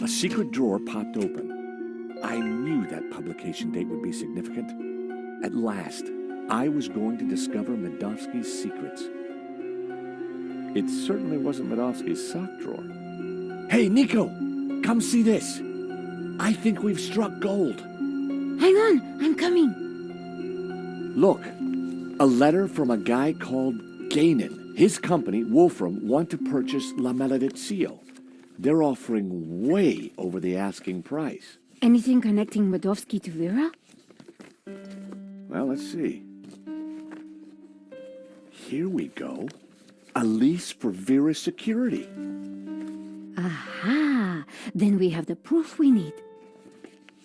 A secret drawer popped open. I knew that publication date would be significant. At last, I was going to discover Medovsky's secrets. It certainly wasn't Medovsky's sock drawer. Hey, Nico! Come see this! I think we've struck gold. Hang on, I'm coming. Look, a letter from a guy called Gainin. His company, Wolfram, want to purchase La Maledizio. They're offering way over the asking price. Anything connecting Medovsky to Vera? Well, let's see. Here we go. A lease for Vera's security. Aha! Then we have the proof we need.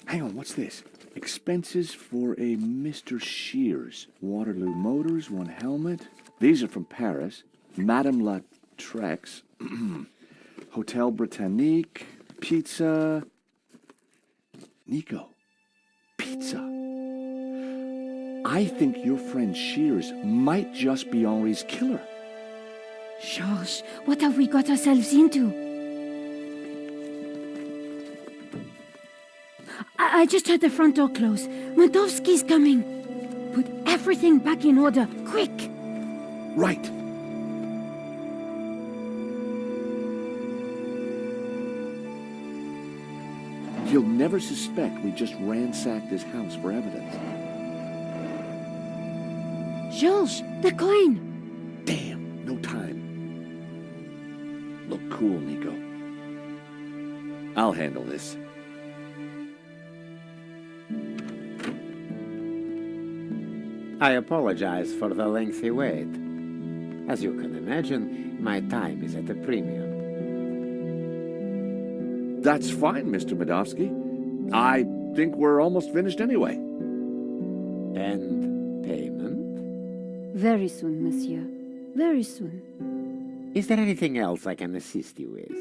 Hang on, what's this? Expenses for a Mr. Shears. Waterloo Motors, one helmet. These are from Paris. Madame La Trex. Hotel Britannique. Pizza. Nico. Pizza. I think your friend Shears might just be Henri's killer. Georges, what have we got ourselves into? I just heard the front door close. Medovsky's coming. Put everything back in order, quick! Right. He'll never suspect we just ransacked his house for evidence. Georges, the coin! Damn, no time. Look cool, Nico. I'll handle this. I apologize for the lengthy wait. As you can imagine, my time is at a premium. That's fine, Mr. Medovsky. I think we're almost finished anyway. And payment? Very soon, monsieur. Very soon. Is there anything else I can assist you with?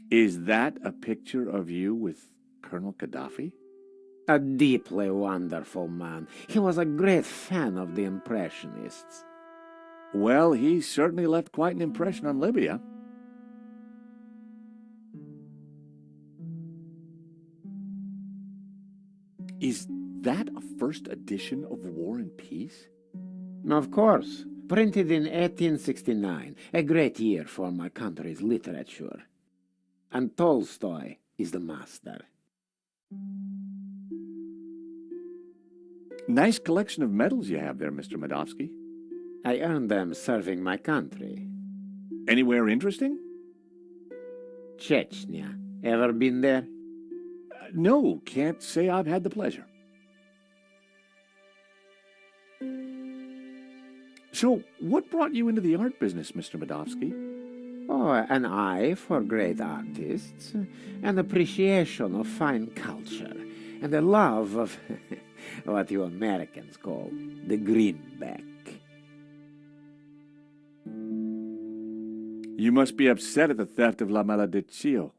Is that a picture of you with Colonel Gaddafi? A deeply wonderful man. He was a great fan of the Impressionists. Well, he certainly left quite an impression on Libya. Is that a first edition of War and Peace? Of course. Printed in 1869. A great year for my country's literature. And Tolstoy is the master. Nice collection of medals you have there, Mr. Medovsky. I earned them serving my country. Anywhere interesting? Chechnya. Ever been there? No, can't say I've had the pleasure. So, what brought you into the art business, Mr. Medovsky? Oh, an eye for great artists, an appreciation of fine culture, and a love of what you Americans call the greenback. You must be upset at the theft of La Maledizio.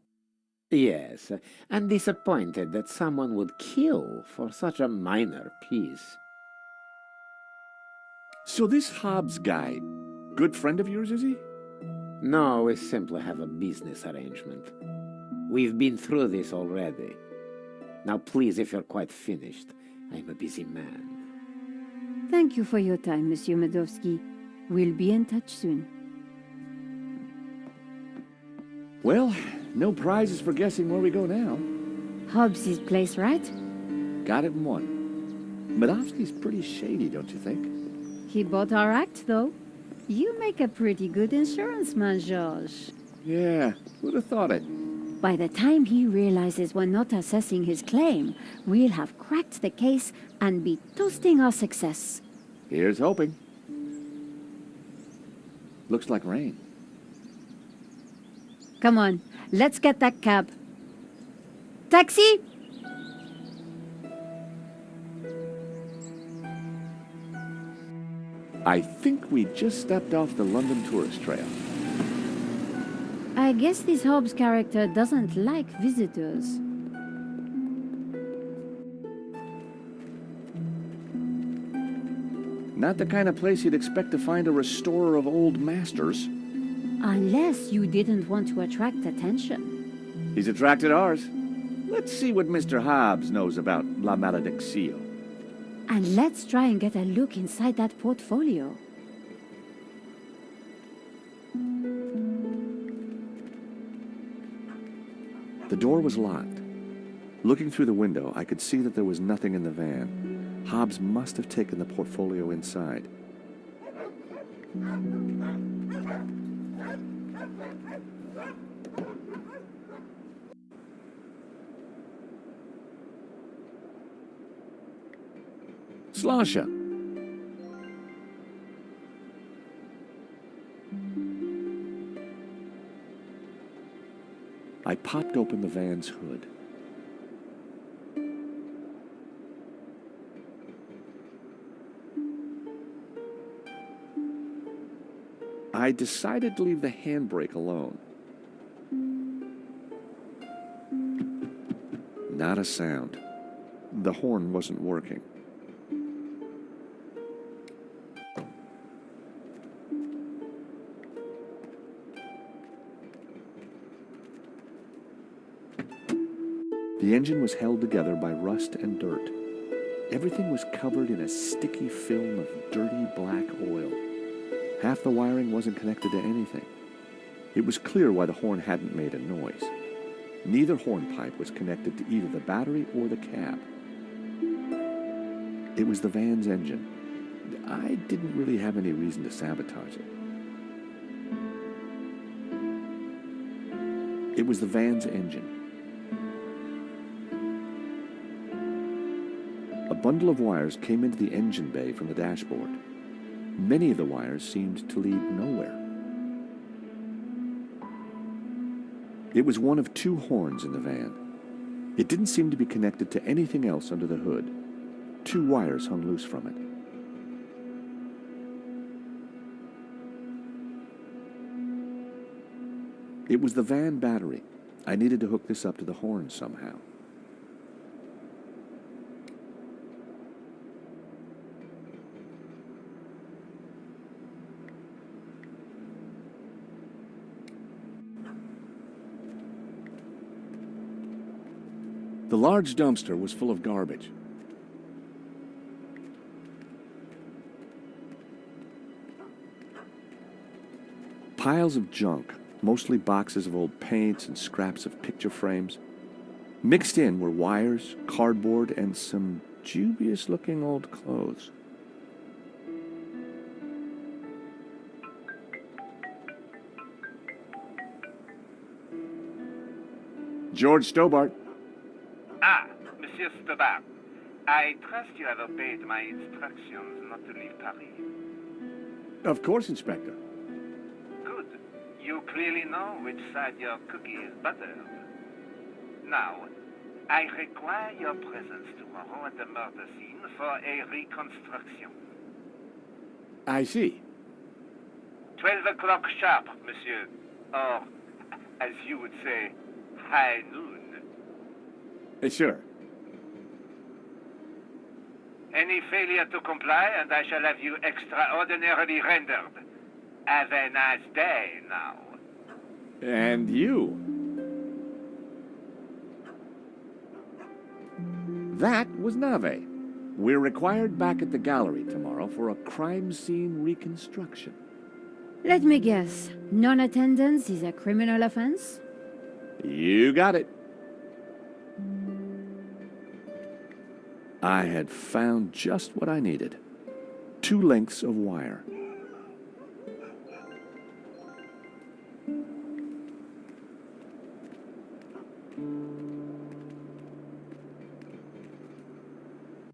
Yes, and disappointed that someone would kill for such a minor piece. So this Hobbs guy, good friend of yours, is he? No, we simply have a business arrangement. We've been through this already. Now please, if you're quite finished, I'm a busy man. Thank you for your time, Monsieur Medovsky. We'll be in touch soon. Well, no prizes for guessing where we go now. Hobbs' place, right? Got it in one. Medovsky's pretty shady, don't you think? He bought our act, though. You make a pretty good insurance man, Georges. Yeah, who'd have thought it? By the time he realizes we're not assessing his claim, we'll have cracked the case and be toasting our success. Here's hoping. Looks like rain. Come on, let's get that cab. Taxi! I think we just stepped off the London tourist trail. I guess this Hobbs character doesn't like visitors. Not the kind of place you'd expect to find a restorer of old masters. Unless you didn't want to attract attention. He's attracted ours. Let's see what Mr. Hobbs knows about La Malediccio. And let's try and get a look inside that portfolio. The door was locked. Looking through the window, I could see that there was nothing in the van. Hobbs must have taken the portfolio inside. Slasha! I popped open the van's hood. I decided to leave the handbrake alone. Not a sound. The horn wasn't working. The engine was held together by rust and dirt. Everything was covered in a sticky film of dirty black oil. Half the wiring wasn't connected to anything. It was clear why the horn hadn't made a noise. Neither hornpipe was connected to either the battery or the cab. It was the van's engine. I didn't really have any reason to sabotage it. It was the van's engine. A bundle of wires came into the engine bay from the dashboard. Many of the wires seemed to lead nowhere. It was one of two horns in the van. It didn't seem to be connected to anything else under the hood. Two wires hung loose from it. It was the van battery. I needed to hook this up to the horn somehow. The large dumpster was full of garbage. Piles of junk, mostly boxes of old paints and scraps of picture frames. Mixed in were wires, cardboard, and some dubious-looking old clothes. George Stobart. Ah, Monsieur Stobart. I trust you have obeyed my instructions not to leave Paris. Of course, Inspector. Good. You clearly know which side your cookie is buttered. Now, I require your presence tomorrow at the murder scene for a reconstruction. I see. 12 o'clock sharp, monsieur. Or, as you would say, high noon. Sure. Any failure to comply, and I shall have you extraordinarily rendered. Have a nice day now. And you. That was Nave. We're required back at the gallery tomorrow for a crime scene reconstruction. Let me guess. Non-attendance is a criminal offense? You got it. I had found just what I needed. 2 lengths of wire.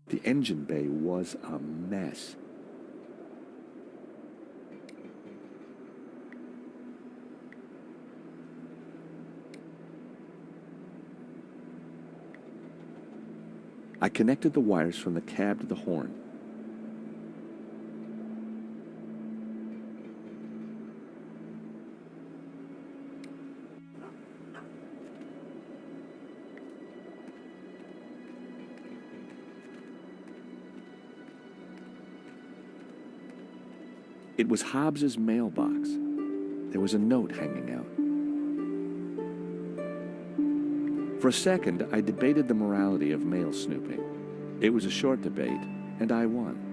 The engine bay was a mess. I connected the wires from the cab to the horn. It was Hobbs's mailbox. There was a note hanging out. For a second, I debated the morality of mail snooping. It was a short debate, and I won.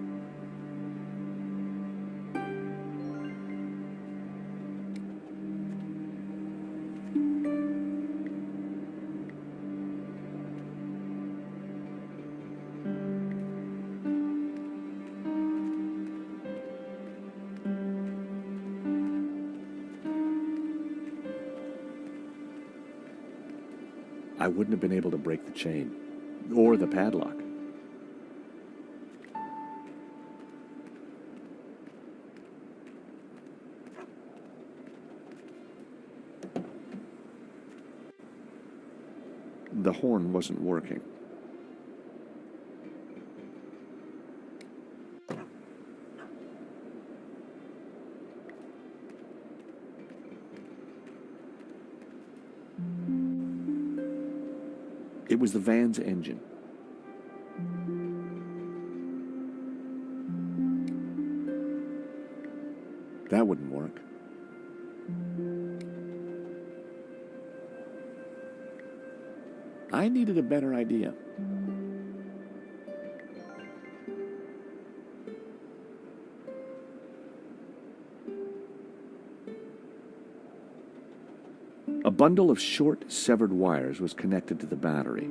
I wouldn't have been able to break the chain, or the padlock. The horn wasn't working. It was the van's engine. That wouldn't work. I needed a better idea. A bundle of short, severed wires was connected to the battery.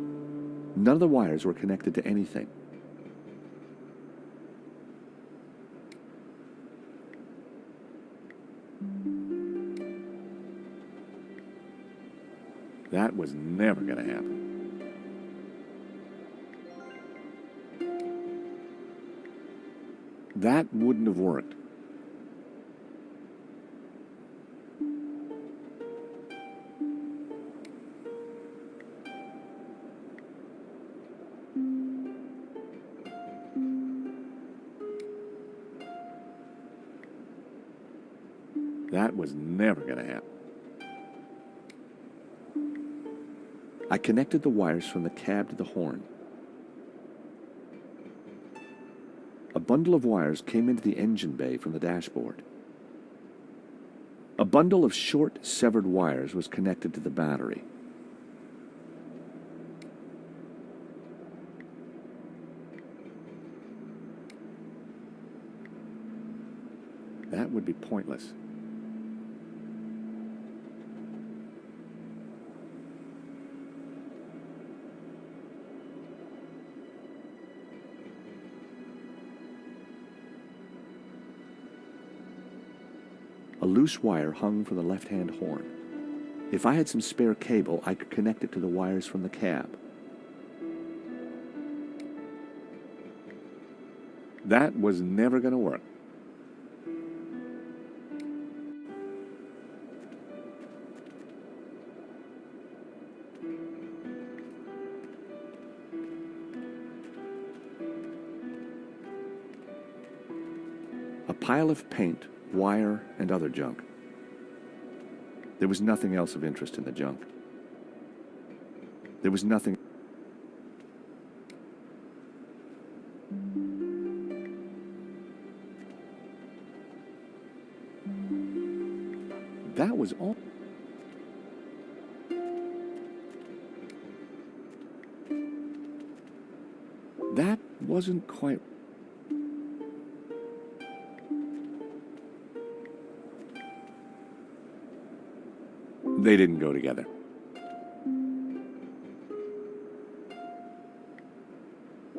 None of the wires were connected to anything. That was never going to happen. That wouldn't have worked. That was never going to happen. I connected the wires from the cab to the horn. A bundle of wires came into the engine bay from the dashboard. A bundle of short, severed wires was connected to the battery. That would be pointless. A loose wire hung from the left-hand horn. If I had some spare cable, I could connect it to the wires from the cab. That was never going to work. A pile of paint, wire, and other junk. There was nothing else of interest in the junk. There was nothing. That was all. That wasn't quite. They didn't go together.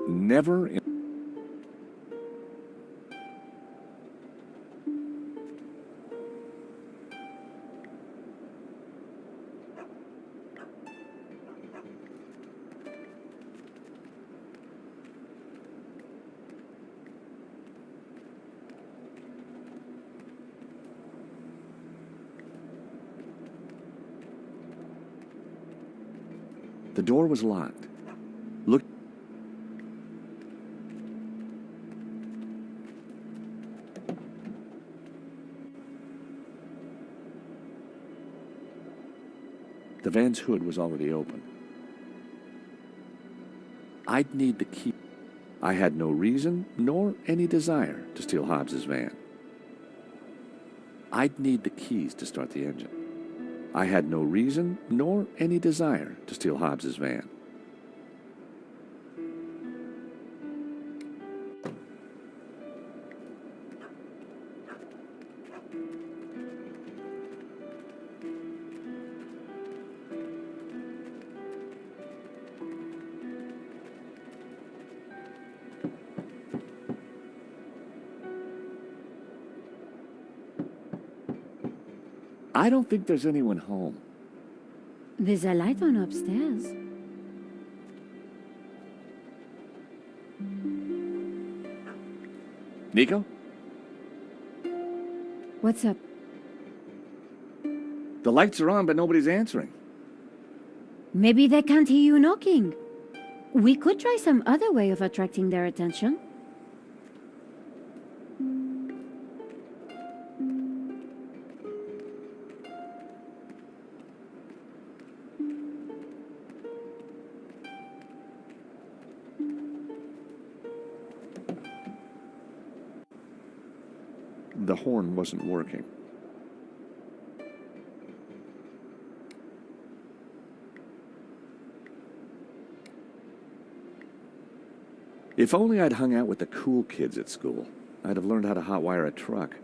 Never in. The door was locked. Look. The van's hood was already open. I'd need the key. I had no reason nor any desire to steal Hobbs's van. I'd need the keys to start the engine. I had no reason nor any desire to steal Hobbs's van. I don't think there's anyone home. There's a light on upstairs. Nico? What's up? The lights are on, but nobody's answering. Maybe they can't hear you knocking. We could try some other way of attracting their attention. The horn wasn't working. If only I'd hung out with the cool kids at school, I'd have learned how to hotwire a truck.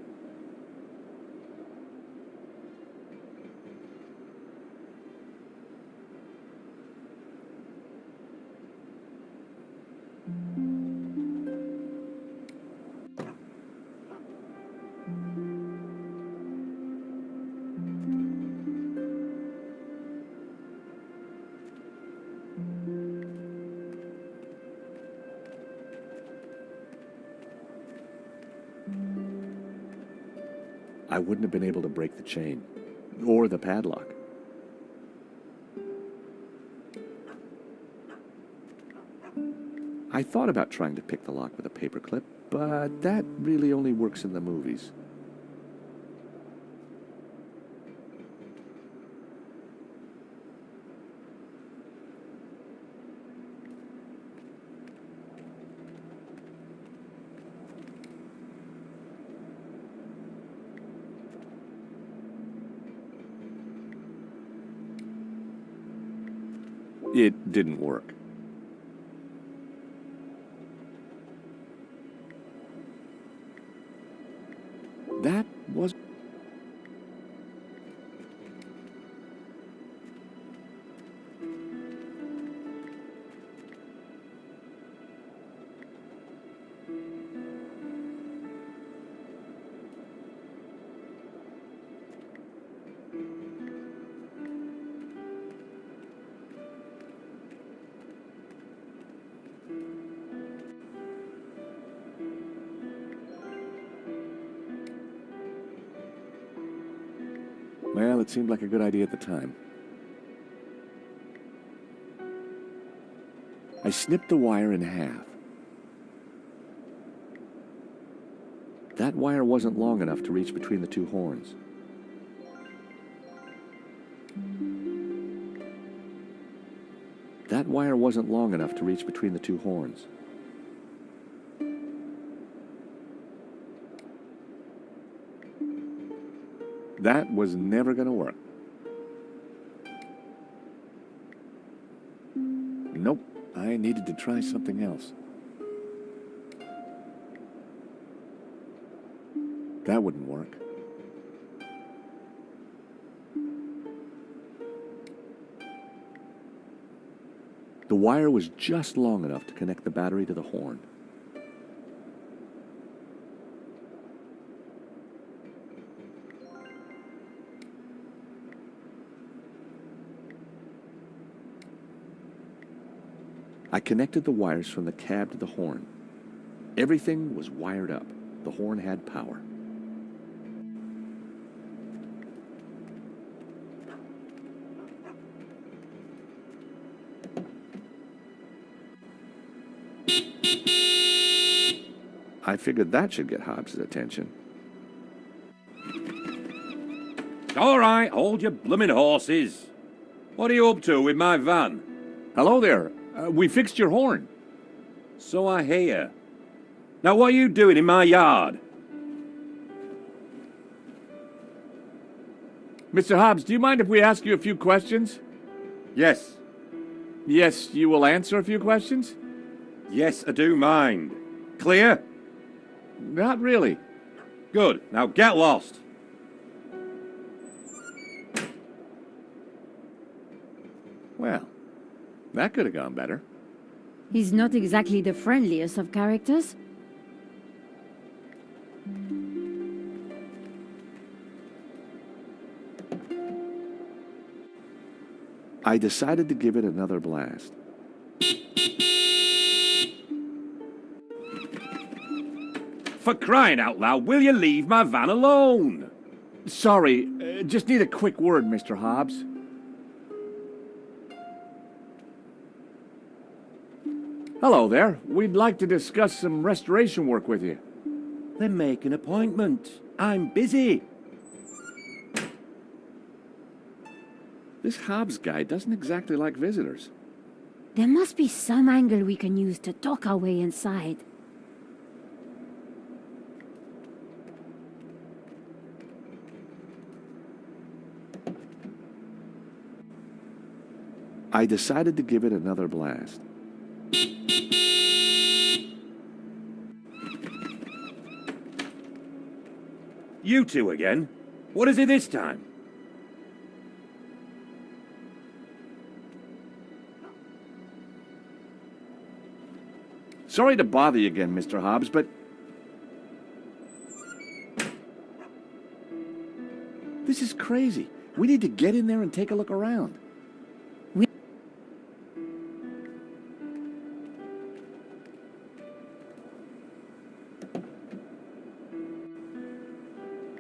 I wouldn't have been able to break the chain, or the padlock. I thought about trying to pick the lock with a paperclip, but that really only works in the movies. It didn't work. That was... Well, it seemed like a good idea at the time. I snipped the wire in half. That wire wasn't long enough to reach between the two horns. That wire wasn't long enough to reach between the two horns. That was never going to work. Nope, I needed to try something else. That wouldn't work. The wire was just long enough to connect the battery to the horn. I connected the wires from the cab to the horn. Everything was wired up. The horn had power. I figured that should get Hobbs's attention. All right, hold your blooming horses. What are you up to with my van? Hello there. We fixed your horn. So I hear. Now what are you doing in my yard? Mr. Hobbs, do you mind if we ask you a few questions? Yes. Yes, you will answer a few questions? Yes, I do mind. Clear? Not really. Good. Now get lost. Well, that could have gone better. He's not exactly the friendliest of characters. I decided to give it another blast. For crying out loud, will you leave my van alone? Sorry, just need a quick word, Mr. Hobbs. Hello there. We'd like to discuss some restoration work with you. Then make an appointment. I'm busy. This Hobbs guy doesn't exactly like visitors. There must be some angle we can use to talk our way inside. I decided to give it another blast. You two again? What is it this time? Sorry to bother you again, Mr. Hobbs, but... This is crazy. We need to get in there and take a look around.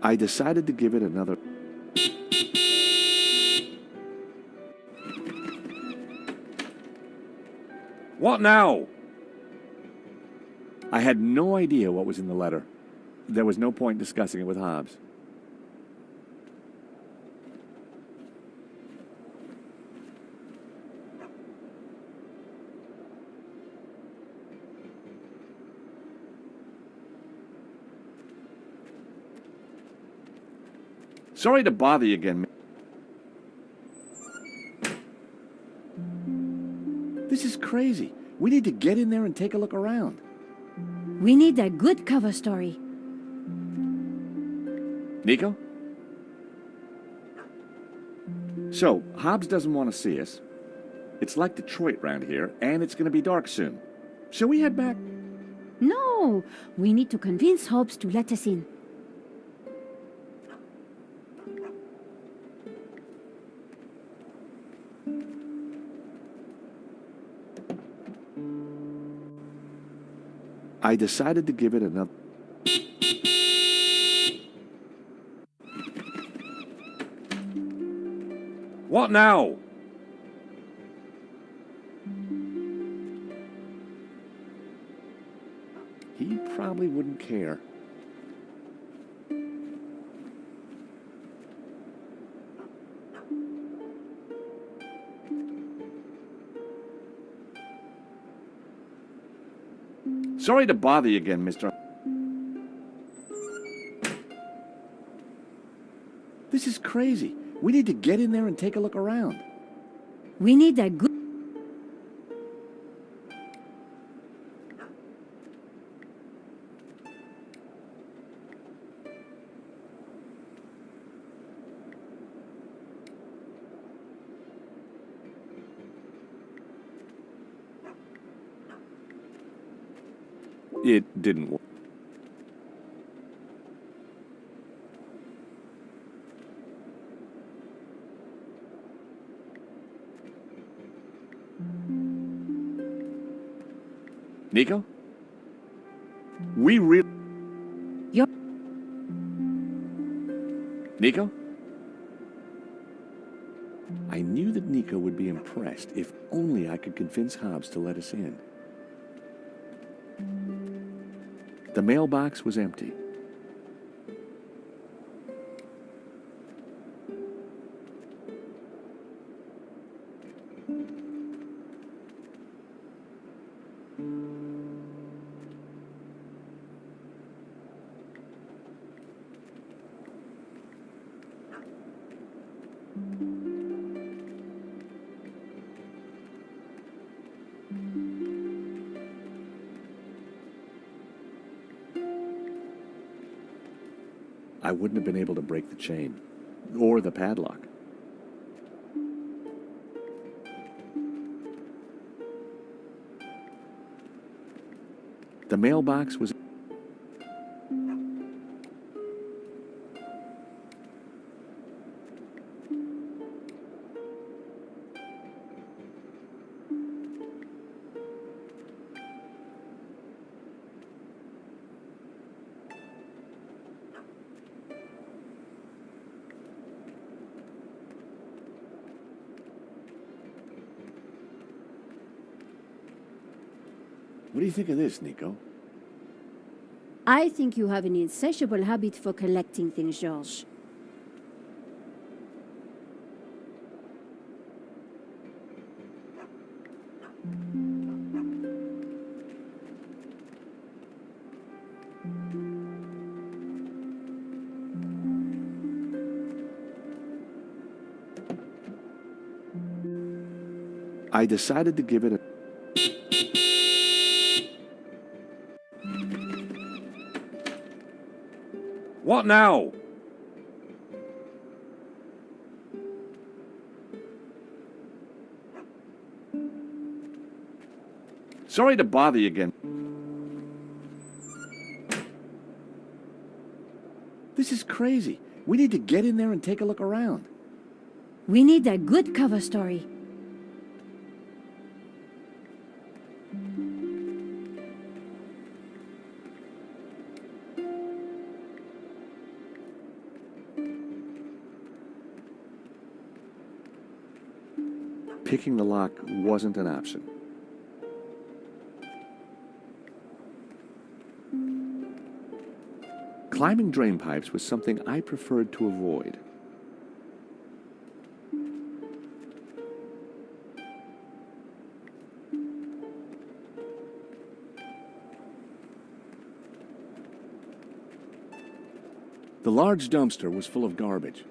I decided to give it another... What now? I had no idea what was in the letter. There was no point discussing it with Hobbs. Sorry to bother you again. This is crazy. We need to get in there and take a look around. We need a good cover story. Nico? So, Hobbs doesn't want to see us. It's like Detroit round here, and it's going to be dark soon. Shall we head back? No! We need to convince Hobbs to let us in. I decided to give it another... What now? He probably wouldn't care. Sorry to bother you again, Mr. This is crazy. We need to get in there and take a look around. We need a good... It didn't work. Nico? We really... You're... Nico? I knew that Nico would be impressed if only I could convince Hobbs to let us in. The mailbox was empty. I wouldn't have been able to break the chain or the padlock. The mailbox was... What do you think of this, Nico? I think you have an insatiable habit for collecting things, George. I decided to give it a... What now? Sorry to bother you again. This is crazy. We need to get in there and take a look around. We need a good cover story. Picking the lock wasn't an option. Climbing drain pipes was something I preferred to avoid. The large dumpster was full of garbage.